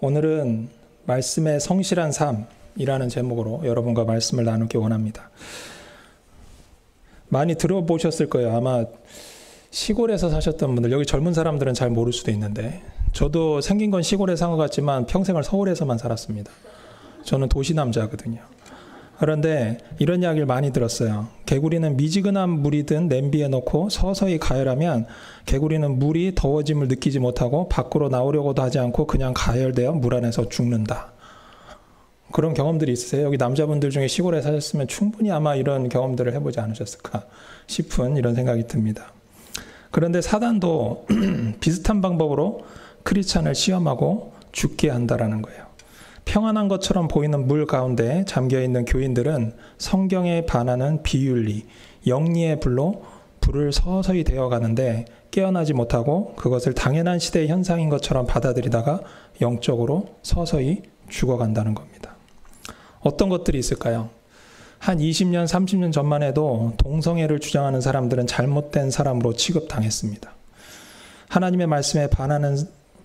오늘은 말씀의 성실한 삶이라는 제목으로 여러분과 말씀을 나누기 원합니다. 많이 들어보셨을 거예요. 아마 시골에서 사셨던 분들, 여기 젊은 사람들은 잘 모를 수도 있는데, 저도 생긴 건 시골에 산 것 같지만 평생을 서울에서만 살았습니다. 저는 도시 남자거든요. 그런데 이런 이야기를 많이 들었어요. 개구리는 미지근한 물이 든 냄비에 넣고 서서히 가열하면 개구리는 물이 더워짐을 느끼지 못하고 밖으로 나오려고도 하지 않고 그냥 가열되어 물 안에서 죽는다. 그런 경험들이 있으세요? 여기 남자분들 중에 시골에 사셨으면 충분히 아마 이런 경험들을 해보지 않으셨을까 싶은 이런 생각이 듭니다. 그런데 사단도 비슷한 방법으로 크리스찬을 시험하고 죽게 한다라는 거예요. 평안한 것처럼 보이는 물 가운데 잠겨있는 교인들은 성경에 반하는 비윤리, 영리의 불로 불을 서서히 데워가는데 깨어나지 못하고 그것을 당연한 시대의 현상인 것처럼 받아들이다가 영적으로 서서히 죽어간다는 겁니다. 어떤 것들이 있을까요? 한 20년, 30년 전만 해도 동성애를 주장하는 사람들은 잘못된 사람으로 취급당했습니다. 하나님의 말씀에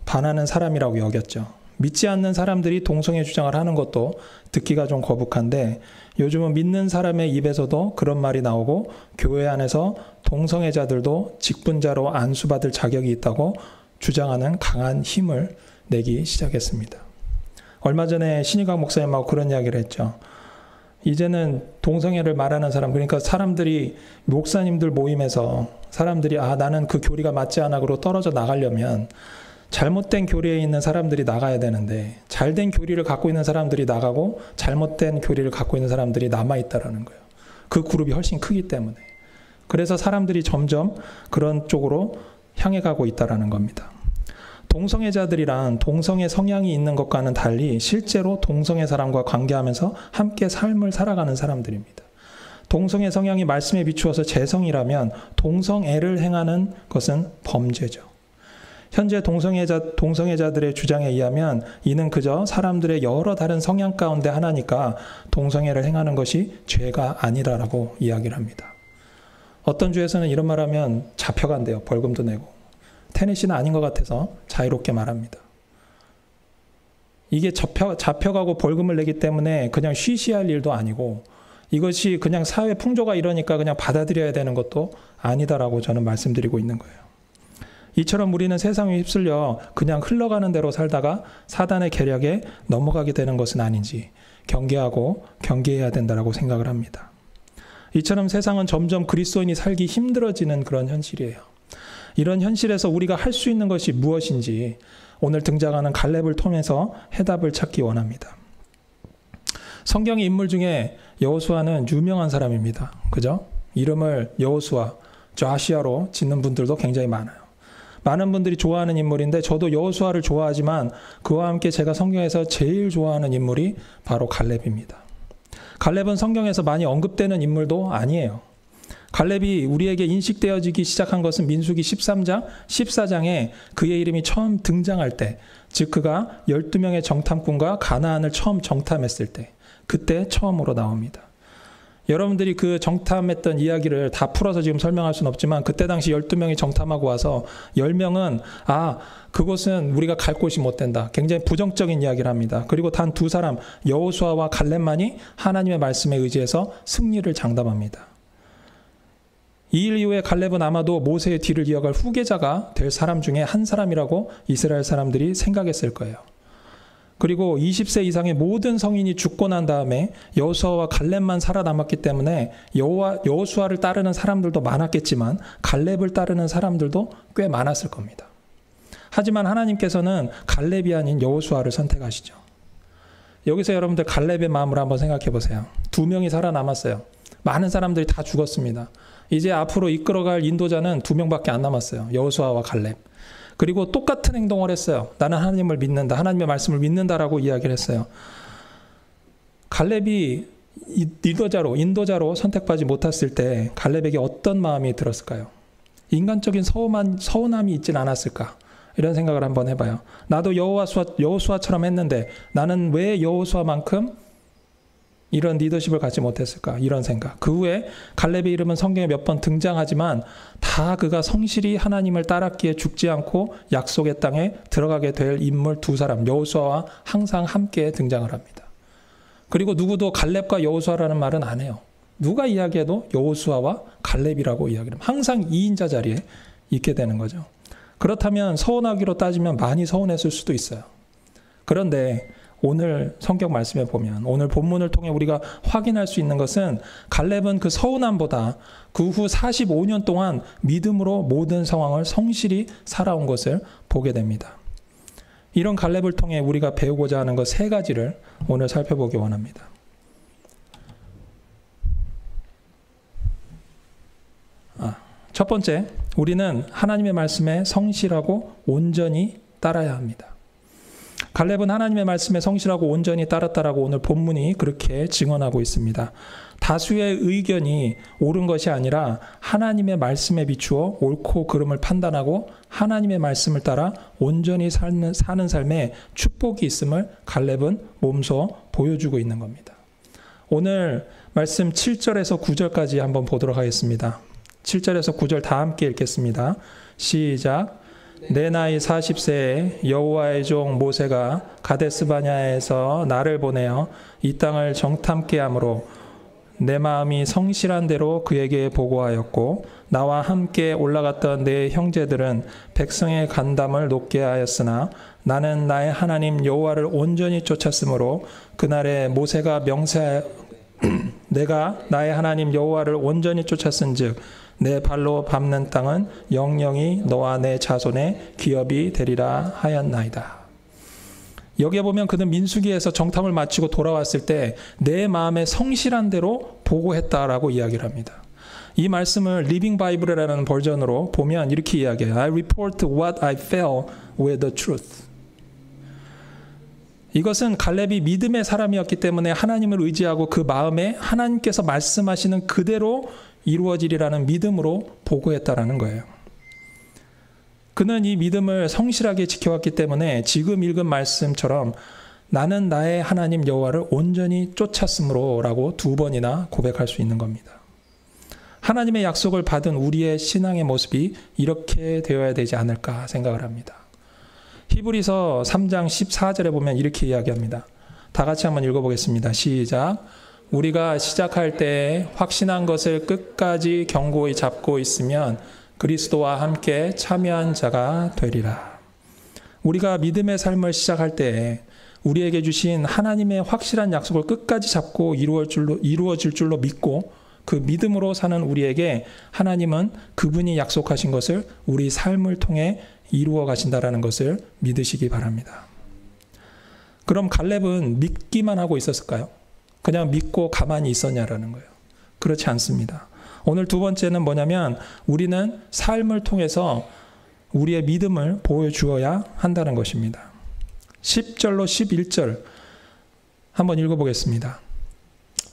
반하는 사람이라고 여겼죠. 믿지 않는 사람들이 동성애 주장을 하는 것도 듣기가 좀 거북한데, 요즘은 믿는 사람의 입에서도 그런 말이 나오고 교회 안에서 동성애자들도 직분자로 안수받을 자격이 있다고 주장하는 강한 힘을 내기 시작했습니다. 얼마 전에 신희각 목사님하고 그런 이야기를 했죠. 이제는 동성애를 말하는 사람, 그러니까 사람들이 목사님들 모임에서 사람들이 나는 그 교리가 맞지 않아 그러고 떨어져 나가려면 잘못된 교리에 있는 사람들이 나가야 되는데, 잘된 교리를 갖고 있는 사람들이 나가고 잘못된 교리를 갖고 있는 사람들이 남아있다라는 거예요. 그 그룹이 훨씬 크기 때문에. 그래서 사람들이 점점 그런 쪽으로 향해 가고 있다라는 겁니다. 동성애자들이란 동성애 성향이 있는 것과는 달리 실제로 동성애 사람과 관계하면서 함께 삶을 살아가는 사람들입니다. 동성애 성향이 말씀에 비추어서 재성이라면 동성애를 행하는 것은 범죄죠. 현재 동성애자들의 주장에 의하면 이는 그저 사람들의 여러 다른 성향 가운데 하나니까 동성애를 행하는 것이 죄가 아니라라고 이야기를 합니다. 어떤 주에서는 이런 말하면 잡혀간대요. 벌금도 내고. 테네시는 아닌 것 같아서 자유롭게 말합니다. 이게 잡혀가고 벌금을 내기 때문에 그냥 쉬쉬할 일도 아니고, 이것이 그냥 사회 풍조가 이러니까 그냥 받아들여야 되는 것도 아니다라고 저는 말씀드리고 있는 거예요. 이처럼 우리는 세상에 휩쓸려 그냥 흘러가는 대로 살다가 사단의 계략에 넘어가게 되는 것은 아닌지 경계하고 경계해야 된다고 생각을 합니다. 이처럼 세상은 점점 그리스도인이 살기 힘들어지는 그런 현실이에요. 이런 현실에서 우리가 할 수 있는 것이 무엇인지 오늘 등장하는 갈렙을 통해서 해답을 찾기 원합니다. 성경의 인물 중에 여호수아는 유명한 사람입니다. 그죠? 이름을 여호수아, 좌시아로 짓는 분들도 굉장히 많아요. 많은 분들이 좋아하는 인물인데 저도 여호수아를 좋아하지만 그와 함께 제가 성경에서 제일 좋아하는 인물이 바로 갈렙입니다. 갈렙은 성경에서 많이 언급되는 인물도 아니에요. 갈렙이 우리에게 인식되어지기 시작한 것은 민수기 13장, 14장에 그의 이름이 처음 등장할 때, 즉 그가 12명의 정탐꾼과 가나안을 처음 정탐했을 때, 그때 처음으로 나옵니다. 여러분들이 그 정탐했던 이야기를 다 풀어서 지금 설명할 수는 없지만, 그때 당시 12명이 정탐하고 와서 10명은 그곳은 우리가 갈 곳이 못 된다. 굉장히 부정적인 이야기를 합니다. 그리고 단 2사람, 여호수아와 갈렙만이 하나님의 말씀에 의지해서 승리를 장담합니다. 이 일 이후에 갈렙은 아마도 모세의 뒤를 이어갈 후계자가 될 사람 중에 한 사람이라고 이스라엘 사람들이 생각했을 거예요. 그리고 20세 이상의 모든 성인이 죽고 난 다음에 여호수아와 갈렙만 살아남았기 때문에 여호수아를 따르는 사람들도 많았겠지만 갈렙을 따르는 사람들도 꽤 많았을 겁니다. 하지만 하나님께서는 갈렙이 아닌 여호수아를 선택하시죠. 여기서 여러분들 갈렙의 마음을 한번 생각해 보세요. 2명이 살아남았어요. 많은 사람들이 다 죽었습니다. 이제 앞으로 이끌어갈 인도자는 2명밖에 안 남았어요. 여호수아와 갈렙. 그리고 똑같은 행동을 했어요. 나는 하나님을 믿는다. 하나님의 말씀을 믿는다라고 이야기를 했어요. 갈렙이 인도자로 선택받지 못했을 때 갈렙에게 어떤 마음이 들었을까요? 인간적인 서운함이 있진 않았을까? 이런 생각을 한번 해봐요. 나도 여호수아처럼 했는데 나는 왜 여호수아만큼 이런 리더십을 갖지 못했을까? 이런 생각. 그 후에 갈렙의 이름은 성경에 몇 번 등장하지만 다 그가 성실히 하나님을 따랐기에 죽지 않고 약속의 땅에 들어가게 될 인물 두 사람, 여호수아와 항상 함께 등장을 합니다. 그리고 누구도 갈렙과 여호수아라는 말은 안 해요. 누가 이야기해도 여호수아와 갈렙이라고 이야기를 합니다. 항상 2인자 자리에 있게 되는 거죠. 그렇다면 서운하기로 따지면 많이 서운했을 수도 있어요. 그런데 오늘 성경 말씀에 보면, 오늘 본문을 통해 우리가 확인할 수 있는 것은 갈렙은 그 서운함보다 그 후 45년 동안 믿음으로 모든 상황을 성실히 살아온 것을 보게 됩니다. 이런 갈렙을 통해 우리가 배우고자 하는 것 세 가지를 오늘 살펴보기 원합니다. 첫 번째, 우리는 하나님의 말씀에 성실하고 온전히 따라야 합니다. 갈렙은 하나님의 말씀에 성실하고 온전히 따랐다라고 오늘 본문이 그렇게 증언하고 있습니다. 다수의 의견이 옳은 것이 아니라 하나님의 말씀에 비추어 옳고 그름을 판단하고 하나님의 말씀을 따라 온전히 사는 삶에 축복이 있음을 갈렙은 몸소 보여주고 있는 겁니다. 오늘 말씀 7절에서 9절까지 한번 보도록 하겠습니다. 7절에서 9절 다 함께 읽겠습니다. 시작. 내 나이 40세에 여호와의 종 모세가 가데스 바냐에서 나를 보내어 이 땅을 정탐케 함으로 내 마음이 성실한 대로 그에게 보고하였고 나와 함께 올라갔던 내 형제들은 백성의 간담을 높게 하였으나 나는 나의 하나님 여호와를 온전히 쫓았으므로 그날에 모세가 명세하여 내가 나의 하나님 여호와를 온전히 쫓았은즉 내 발로 밟는 땅은 영영이 너와 내 자손의 기업이 되리라 하였나이다. 여기에 보면 그는 민수기에서 정탐을 마치고 돌아왔을 때 내 마음에 성실한 대로 보고했다라고 이야기를 합니다. 이 말씀을 리빙 바이블이라는 버전으로 보면 이렇게 이야기해요. I report what I felt with the truth. 이것은 갈렙이 믿음의 사람이었기 때문에 하나님을 의지하고 그 마음에 하나님께서 말씀하시는 그대로 이루어지리라는 믿음으로 보고했다라는 거예요. 그는 이 믿음을 성실하게 지켜왔기 때문에 지금 읽은 말씀처럼 나는 나의 하나님 여호와를 온전히 쫓았으므로 라고 2번이나 고백할 수 있는 겁니다. 하나님의 약속을 받은 우리의 신앙의 모습이 이렇게 되어야 되지 않을까 생각을 합니다. 히브리서 3장 14절에 보면 이렇게 이야기합니다. 다 같이 한번 읽어보겠습니다. 시작. 우리가 시작할 때 확신한 것을 끝까지 견고히 잡고 있으면 그리스도와 함께 참여한 자가 되리라. 우리가 믿음의 삶을 시작할 때 우리에게 주신 하나님의 확실한 약속을 끝까지 잡고 이루어질 줄로 믿고 그 믿음으로 사는 우리에게 하나님은 그분이 약속하신 것을 우리 삶을 통해 이루어 가신다라는 것을 믿으시기 바랍니다. 그럼 갈렙은 믿기만 하고 있었을까요? 그냥 믿고 가만히 있었냐라는 거예요. 그렇지 않습니다. 오늘 두 번째는 뭐냐면 우리는 삶을 통해서 우리의 믿음을 보여주어야 한다는 것입니다. 10절로 11절 한번 읽어보겠습니다.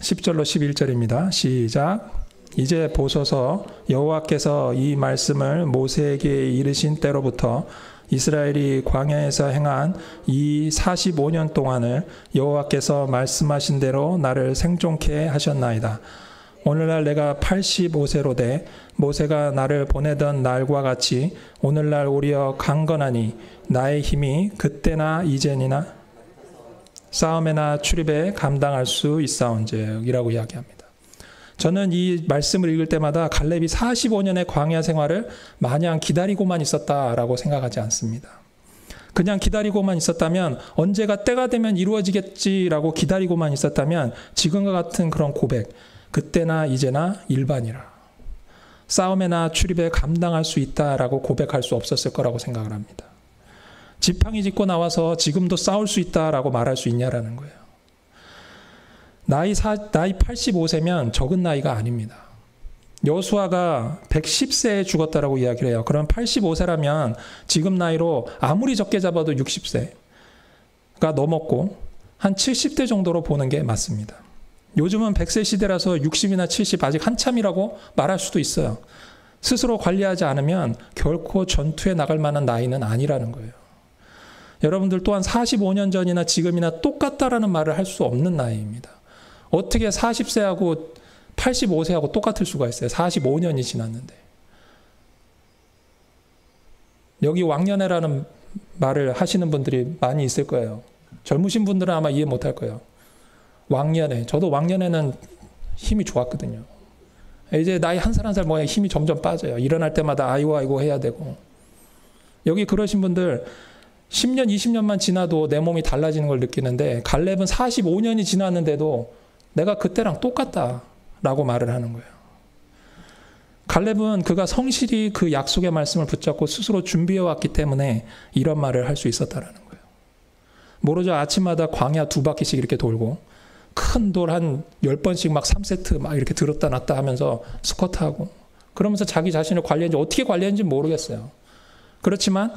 10절로 11절입니다. 시작. 이제 보소서 여호와께서 이 말씀을 모세에게 이르신 때로부터 이스라엘이 광야에서 행한 이 45년 동안을 여호와께서 말씀하신 대로 나를 생존케 하셨나이다. 오늘날 내가 85세로 돼 모세가 나를 보내던 날과 같이 오늘날 오히려 강건하니 나의 힘이 그때나 이젠이나 싸움에나 출입에 감당할 수 있사온즉 이라고 이야기합니다. 저는 이 말씀을 읽을 때마다 갈렙이 45년의 광야 생활을 마냥 기다리고만 있었다라고 생각하지 않습니다. 그냥 기다리고만 있었다면 언제가 때가 되면 이루어지겠지라고 기다리고만 있었다면 지금과 같은 그런 고백, 그때나 이제나 일반이라. 싸움에나 출입에 감당할 수 있다라고 고백할 수 없었을 거라고 생각을 합니다. 지팡이 짚고 나와서 지금도 싸울 수 있다라고 말할 수 있냐라는 거예요. 나이 85세면 적은 나이가 아닙니다. 여호수아가 110세에 죽었다라고 이야기를 해요. 그럼 85세라면 지금 나이로 아무리 적게 잡아도 60세가 넘었고 한 70대 정도로 보는 게 맞습니다. 요즘은 100세 시대라서 60이나 70 아직 한참이라고 말할 수도 있어요. 스스로 관리하지 않으면 결코 전투에 나갈 만한 나이는 아니라는 거예요. 여러분들 또한 45년 전이나 지금이나 똑같다라는 말을 할 수 없는 나이입니다. 어떻게 40세하고 85세하고 똑같을 수가 있어요? 45년이 지났는데. 여기 왕년애라는 말을 하시는 분들이 많이 있을 거예요. 젊으신 분들은 아마 이해 못할 거예요. 왕년애. 저도 왕년에는 힘이 좋았거든요. 이제 나이 한 살 한 살 먹어야 힘이 점점 빠져요. 일어날 때마다 아이고 해야 되고. 여기 그러신 분들 10년, 20년만 지나도 내 몸이 달라지는 걸 느끼는데 갈렙은 45년이 지났는데도 내가 그때랑 똑같다라고 말을 하는 거예요. 갈렙은 그가 성실히 그 약속의 말씀을 붙잡고 스스로 준비해왔기 때문에 이런 말을 할 수 있었다라는 거예요. 모르죠. 아침마다 광야 2바퀴씩 이렇게 돌고 큰 돌 한 10번씩 막 3세트 막 이렇게 들었다 놨다 하면서 스쿼트하고 그러면서 자기 자신을 관리했는지 어떻게 관리했는지 모르겠어요. 그렇지만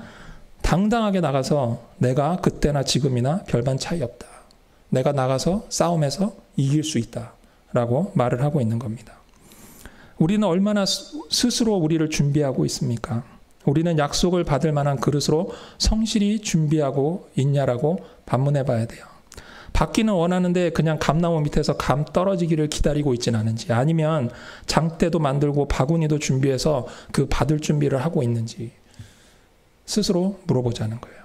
당당하게 나가서 내가 그때나 지금이나 별반 차이 없다. 내가 나가서 싸움에서 이길 수 있다라고 말을 하고 있는 겁니다. 우리는 얼마나 스스로 우리를 준비하고 있습니까? 우리는 약속을 받을 만한 그릇으로 성실히 준비하고 있냐라고 반문해 봐야 돼요. 받기는 원하는데 그냥 감나무 밑에서 감 떨어지기를 기다리고 있진 않은지, 아니면 장대도 만들고 바구니도 준비해서 그 받을 준비를 하고 있는지 스스로 물어보자는 거예요.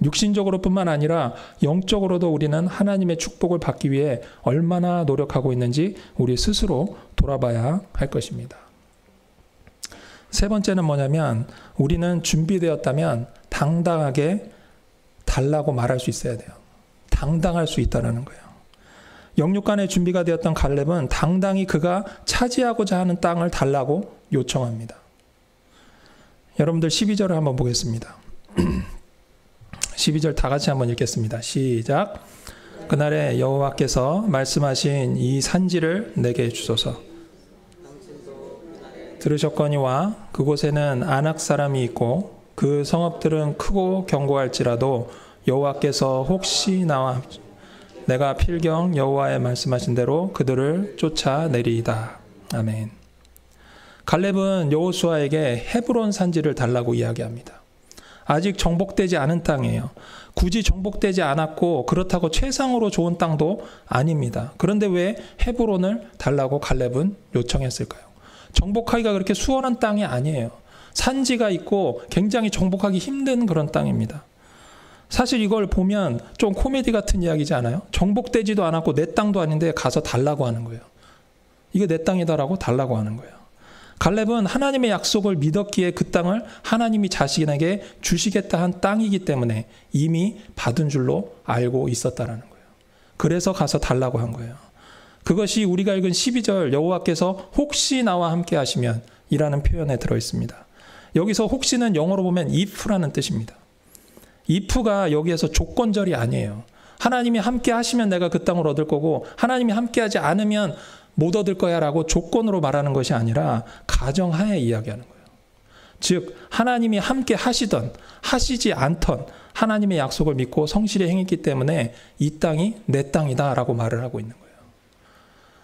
육신적으로뿐만 아니라 영적으로도 우리는 하나님의 축복을 받기 위해 얼마나 노력하고 있는지 우리 스스로 돌아봐야 할 것입니다. 세 번째는 뭐냐면, 우리는 준비되었다면 당당하게 달라고 말할 수 있어야 돼요. 당당할 수 있다는 거예요. 영육간의 준비가 되었던 갈렙은 당당히 그가 차지하고자 하는 땅을 달라고 요청합니다. 여러분들 12절을 한번 보겠습니다. 12절 다 같이 한번 읽겠습니다. 시작. 그날에 여호와께서 말씀하신 이 산지를 내게 주소서. 들으셨거니와 그곳에는 아낙 사람이 있고 그 성읍들은 크고 견고할지라도 여호와께서 혹시 나와 내가 필경 여호와의 말씀하신 대로 그들을 쫓아내리이다. 아멘. 갈렙은 여호수아에게 헤브론 산지를 달라고 이야기합니다. 아직 정복되지 않은 땅이에요. 굳이 정복되지 않았고 그렇다고 최상으로 좋은 땅도 아닙니다. 그런데 왜 헤브론을 달라고 갈렙은 요청했을까요? 정복하기가 그렇게 수월한 땅이 아니에요. 산지가 있고 굉장히 정복하기 힘든 그런 땅입니다. 사실 이걸 보면 좀 코미디 같은 이야기지 않아요? 정복되지도 않았고 내 땅도 아닌데 가서 달라고 하는 거예요. 이거 내 땅이다라고 달라고 하는 거예요. 갈렙은 하나님의 약속을 믿었기에 그 땅을 하나님이 자신에게 주시겠다 한 땅이기 때문에 이미 받은 줄로 알고 있었다라는 거예요. 그래서 가서 달라고 한 거예요. 그것이 우리가 읽은 12절 여호와께서 혹시 나와 함께 하시면 이라는 표현에 들어있습니다. 여기서 혹시는 영어로 보면 if라는 뜻입니다. if가 여기에서 조건절이 아니에요. 하나님이 함께 하시면 내가 그 땅을 얻을 거고 하나님이 함께 하지 않으면 못 얻을 거야 라고 조건으로 말하는 것이 아니라 가정하에 이야기하는 거예요. 즉 하나님이 함께 하시던 하시지 않던 하나님의 약속을 믿고 성실히 행했기 때문에 이 땅이 내 땅이다 라고 말을 하고 있는 거예요.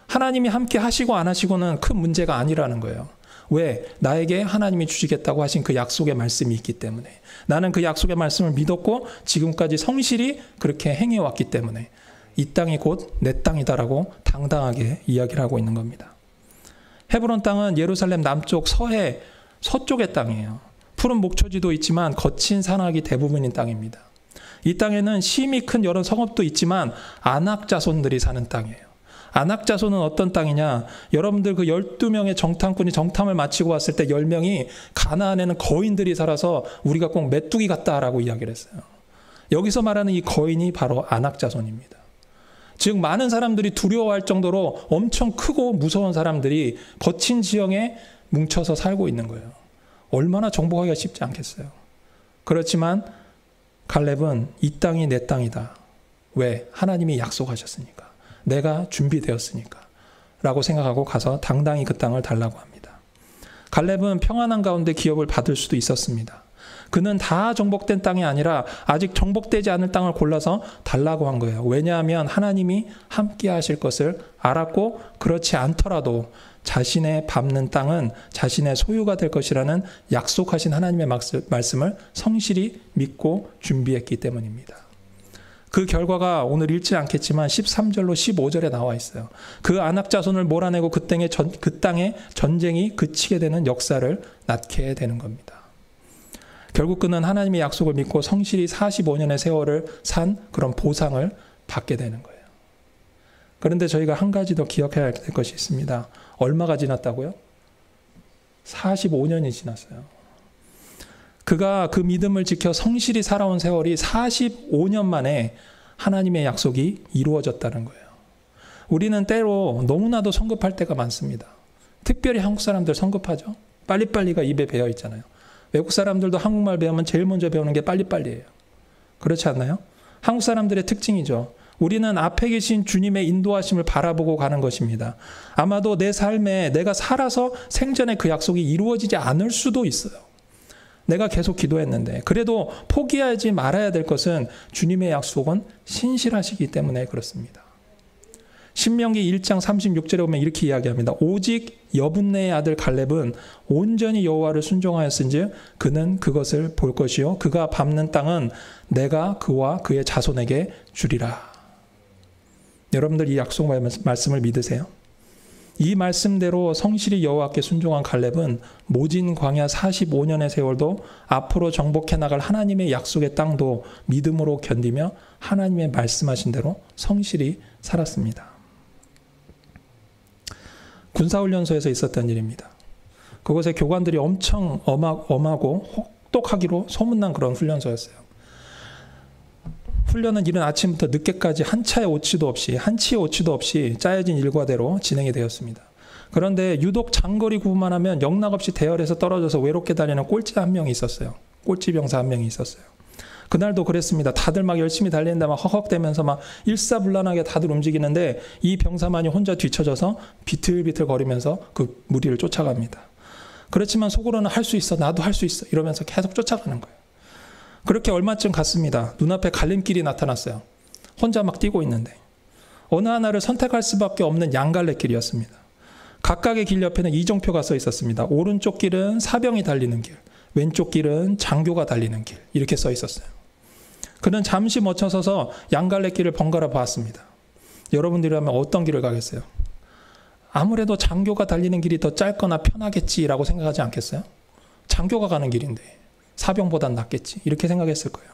하나님이 함께 하시고 안 하시고는 큰 문제가 아니라는 거예요. 왜? 나에게 하나님이 주시겠다고 하신 그 약속의 말씀이 있기 때문에, 나는 그 약속의 말씀을 믿었고 지금까지 성실히 그렇게 행해왔기 때문에 이 땅이 곧 내 땅이다라고 당당하게 이야기를 하고 있는 겁니다. 헤브론 땅은 예루살렘 남쪽 서쪽의 땅이에요. 푸른 목초지도 있지만 거친 산악이 대부분인 땅입니다. 이 땅에는 심히 큰 여러 성읍도 있지만 아낙 자손들이 사는 땅이에요. 아낙 자손은 어떤 땅이냐? 여러분들 그 12명의 정탐꾼이 정탐을 마치고 왔을 때 10명이 가나안에는 거인들이 살아서 우리가 꼭 메뚜기 같다라고 이야기를 했어요. 여기서 말하는 이 거인이 바로 아낙 자손입니다. 즉 많은 사람들이 두려워할 정도로 엄청 크고 무서운 사람들이 거친 지형에 뭉쳐서 살고 있는 거예요. 얼마나 정복하기가 쉽지 않겠어요. 그렇지만 갈렙은 이 땅이 내 땅이다. 왜? 하나님이 약속하셨으니까. 내가 준비되었으니까 라고 생각하고 가서 당당히 그 땅을 달라고 합니다. 갈렙은 평안한 가운데 기업을 받을 수도 있었습니다. 그는 다 정복된 땅이 아니라 아직 정복되지 않을 땅을 골라서 달라고 한 거예요. 왜냐하면 하나님이 함께 하실 것을 알았고 그렇지 않더라도 자신의 밟는 땅은 자신의 소유가 될 것이라는 약속하신 하나님의 말씀을 성실히 믿고 준비했기 때문입니다. 그 결과가 오늘 읽지 않겠지만 13절로 15절에 나와 있어요. 그 아낙 자손을 몰아내고 그 땅에 전쟁이 그치게 되는 역사를 낳게 되는 겁니다. 결국 그는 하나님의 약속을 믿고 성실히 45년의 세월을 산 그런 보상을 받게 되는 거예요. 그런데 저희가 한 가지 더 기억해야 될 것이 있습니다. 얼마가 지났다고요? 45년이 지났어요. 그가 그 믿음을 지켜 성실히 살아온 세월이 45년 만에 하나님의 약속이 이루어졌다는 거예요. 우리는 때로 너무나도 성급할 때가 많습니다. 특별히 한국 사람들 성급하죠. 빨리빨리가 입에 배어 있잖아요. 외국 사람들도 한국말 배우면 제일 먼저 배우는 게 빨리빨리예요. 그렇지 않나요? 한국 사람들의 특징이죠. 우리는 앞에 계신 주님의 인도하심을 바라보고 가는 것입니다. 아마도 내 삶에 내가 살아서 생전에 그 약속이 이루어지지 않을 수도 있어요. 내가 계속 기도했는데 그래도 포기하지 말아야 될 것은 주님의 약속은 신실하시기 때문에 그렇습니다. 신명기 1장 36절에 보면 이렇게 이야기합니다. 오직 여분네의 아들 갈렙은 온전히 여호와를 순종하였은즉 그는 그것을 볼 것이요 그가 밟는 땅은 내가 그와 그의 자손에게 주리라. 여러분들 이 약속 말씀을 믿으세요? 이 말씀대로 성실히 여호와께 순종한 갈렙은 모진 광야 45년의 세월도 앞으로 정복해 나갈 하나님의 약속의 땅도 믿음으로 견디며 하나님의 말씀하신 대로 성실히 살았습니다. 군사훈련소에서 있었던 일입니다. 그곳에 교관들이 엄청 엄하고 혹독하기로 소문난 그런 훈련소였어요. 훈련은 이른 아침부터 늦게까지 한 치의 오치도 없이 짜여진 일과대로 진행이 되었습니다. 그런데 유독 장거리 구분만 하면 영락없이 대열에서 떨어져서 외롭게 달리는 꼴찌 한 명이 있었어요. 꼴찌 병사 한 명이 있었어요. 그날도 그랬습니다. 다들 막 열심히 달리는데 막 허헉대면서 막 일사불란하게 다들 움직이는데 이 병사만이 혼자 뒤처져서 비틀비틀 거리면서 그 무리를 쫓아갑니다. 그렇지만 속으로는 할 수 있어, 나도 할 수 있어 이러면서 계속 쫓아가는 거예요. 그렇게 얼마쯤 갔습니다. 눈앞에 갈림길이 나타났어요. 혼자 막 뛰고 있는데 어느 하나를 선택할 수밖에 없는 양갈래길이었습니다. 각각의 길 옆에는 이정표가 써 있었습니다. 오른쪽 길은 사병이 달리는 길, 왼쪽 길은 장교가 달리는 길 이렇게 써 있었어요. 그는 잠시 멈춰서서 양갈래길을 번갈아 보았습니다. 여러분들이라면 어떤 길을 가겠어요? 아무래도 장교가 달리는 길이 더 짧거나 편하겠지라고 생각하지 않겠어요? 장교가 가는 길인데 사병보단 낫겠지 이렇게 생각했을 거예요.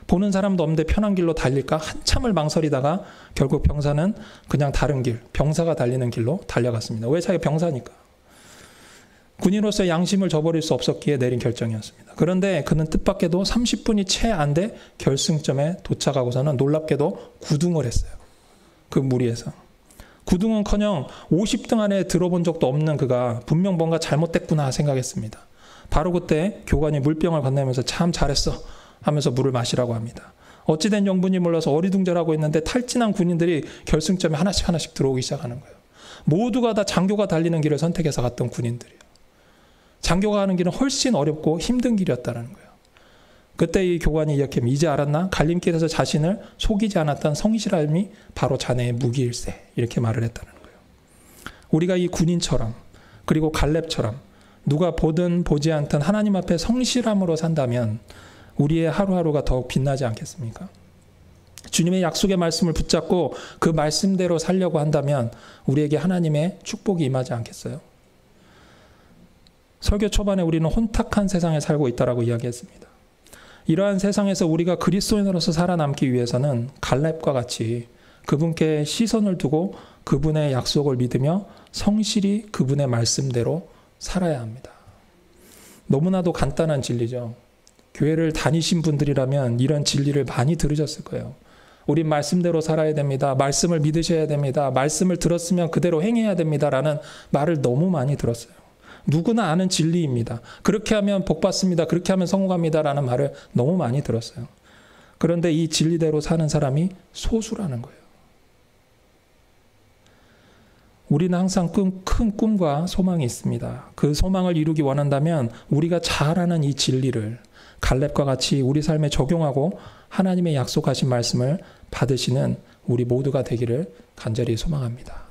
보는 사람도 없는데 편한 길로 달릴까 한참을 망설이다가 결국 병사는 그냥 다른 길, 병사가 달리는 길로 달려갔습니다. 왜? 자기가 병사니까. 군인으로서의 양심을 저버릴 수 없었기에 내린 결정이었습니다. 그런데 그는 뜻밖에도 30분이 채 안 돼 결승점에 도착하고서는 놀랍게도 구등을 했어요. 그 무리에서. 구등은커녕 50등 안에 들어본 적도 없는 그가 분명 뭔가 잘못됐구나 생각했습니다. 바로 그때 교관이 물병을 건네면서 참 잘했어 하면서 물을 마시라고 합니다. 어찌된 영분이 몰라서 어리둥절하고 있는데 탈진한 군인들이 결승점에 하나씩 들어오기 시작하는 거예요. 모두가 다 장교가 달리는 길을 선택해서 갔던 군인들이에요. 장교가 가는 길은 훨씬 어렵고 힘든 길이었다는 거예요. 그때 이 교관이 이렇게 이제 알았나? 갈림길에서 자신을 속이지 않았던 성실함이 바로 자네의 무기일세 이렇게 말을 했다는 거예요. 우리가 이 군인처럼 그리고 갈렙처럼 누가 보든 보지 않든 하나님 앞에 성실함으로 산다면 우리의 하루하루가 더욱 빛나지 않겠습니까? 주님의 약속의 말씀을 붙잡고 그 말씀대로 살려고 한다면 우리에게 하나님의 축복이 임하지 않겠어요? 설교 초반에 우리는 혼탁한 세상에 살고 있다라고 이야기했습니다. 이러한 세상에서 우리가 그리스도인으로서 살아남기 위해서는 갈렙과 같이 그분께 시선을 두고 그분의 약속을 믿으며 성실히 그분의 말씀대로 살아야 합니다. 너무나도 간단한 진리죠. 교회를 다니신 분들이라면 이런 진리를 많이 들으셨을 거예요. 우린 말씀대로 살아야 됩니다. 말씀을 믿으셔야 됩니다. 말씀을 들었으면 그대로 행해야 됩니다라는 말을 너무 많이 들었어요. 누구나 아는 진리입니다. 그렇게 하면 복 받습니다. 그렇게 하면 성공합니다라는 말을 너무 많이 들었어요. 그런데 이 진리대로 사는 사람이 소수라는 거예요. 우리는 항상 큰 꿈과 소망이 있습니다. 그 소망을 이루기 원한다면 우리가 잘 아는 이 진리를 갈렙과 같이 우리 삶에 적용하고 하나님의 약속하신 말씀을 받으시는 우리 모두가 되기를 간절히 소망합니다.